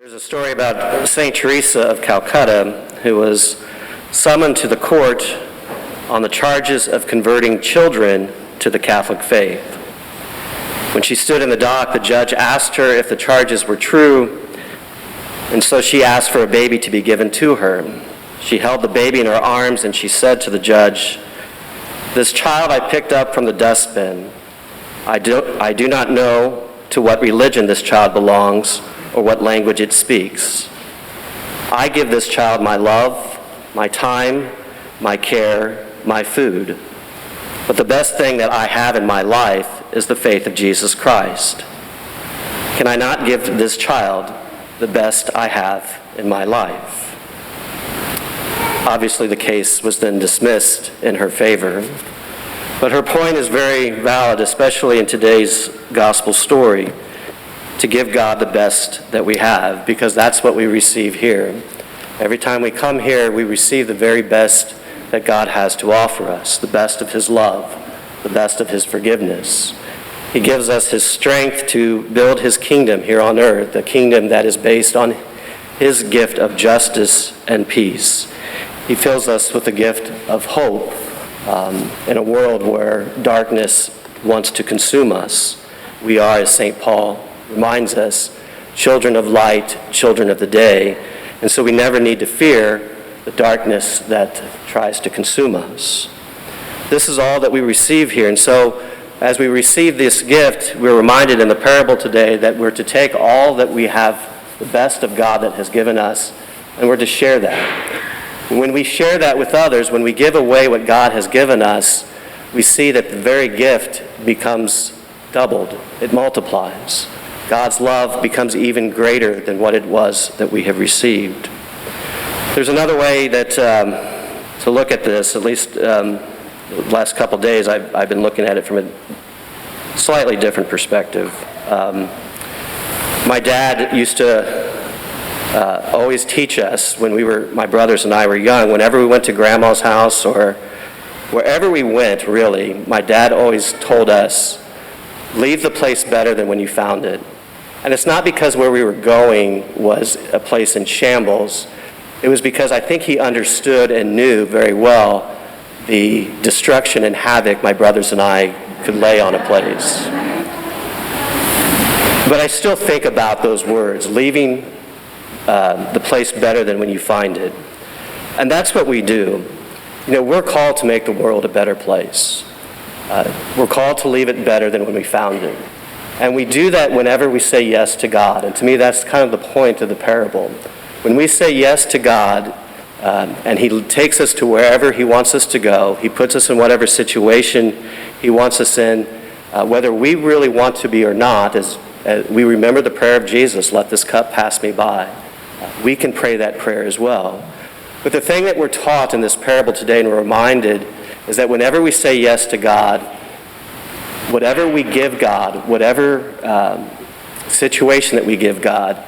There's a story about St. Teresa of Calcutta, who was summoned to the court on the charges of converting children to the Catholic faith. When she stood in the dock, the judge asked her if the charges were true, and so she asked for a baby to be given to her. She held the baby in her arms and she said to the judge, "This child I picked up from the dustbin. I do not know to what religion this child belongs or what language it speaks. I give this child my love, my time, my care, my food. But the best thing that I have in my life is the faith of Jesus Christ. Can I not give this child the best I have in my life?" Obviously, the case was then dismissed in her favor. But her point is very valid, especially in today's gospel story, to give God the best that we have, because that's what we receive here. Every time we come here, we receive the very best that God has to offer us, the best of His love, the best of His forgiveness. He gives us His strength to build His kingdom here on earth, a kingdom that is based on His gift of justice and peace. He fills us with the gift of hope in a world where darkness wants to consume us. We are, as St. Paul reminds us, children of light, children of the day, and so we never need to fear the darkness that tries to consume us. This is all that we receive here, and so as we receive this gift, we're reminded in the parable today that we're to take all that we have, the best of God that has given us, and we're to share that. And when we share that with others, when we give away what God has given us, we see that the very gift becomes doubled. It multiplies. God's love becomes even greater than what it was that we have received. There's another way that to look at this, at least the last couple days I've been looking at it from a slightly different perspective. My dad used to always teach us when my brothers and I were young, whenever we went to Grandma's house or wherever we went, really, my dad always told us, leave the place better than when you found it. And it's not because where we were going was a place in shambles. It was because I think he understood and knew very well the destruction and havoc my brothers and I could lay on a place. But I still think about those words, leaving the place better than when you find it. And that's what we do. You know, we're called to make the world a better place. We're called to leave it better than when we found it. And we do that whenever we say yes to God. And to me, that's kind of the point of the parable. When we say yes to God, and He takes us to wherever He wants us to go, He puts us in whatever situation He wants us in, whether we really want to be or not, as we remember the prayer of Jesus, let this cup pass me by. We can pray that prayer as well. But the thing that we're taught in this parable today and we're reminded is that whenever we say yes to God, whatever we give God, whatever situation that we give God,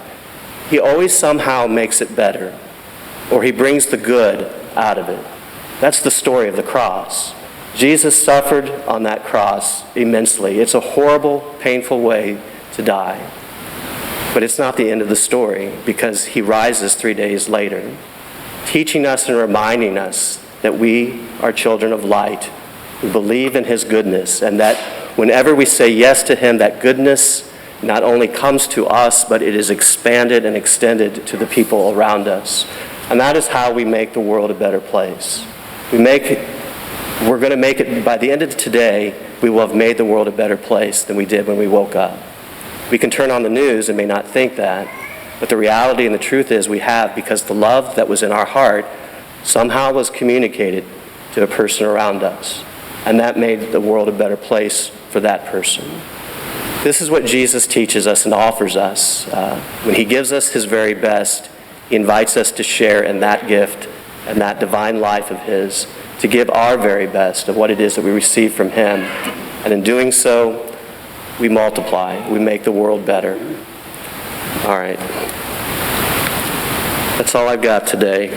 He always somehow makes it better, or He brings the good out of it. That's the story of the cross. Jesus suffered on that cross immensely. It's a horrible, painful way to die. But it's not the end of the story, because He rises 3 days later, teaching us and reminding us that we are children of light who believe in His goodness, and that whenever we say yes to Him, that goodness not only comes to us, but it is expanded and extended to the people around us. And that is how we make the world a better place. We're going to make it, by the end of today, we will have made the world a better place than we did when we woke up. We can turn on the news and may not think that, but the reality and the truth is we have, because the love that was in our heart somehow was communicated to a person around us. And that made the world a better place for that person. This is what Jesus teaches us and offers us. When He gives us His very best, He invites us to share in that gift and that divine life of His, to give our very best of what it is that we receive from Him. And in doing so, we multiply. We make the world better. All right. That's all I've got today.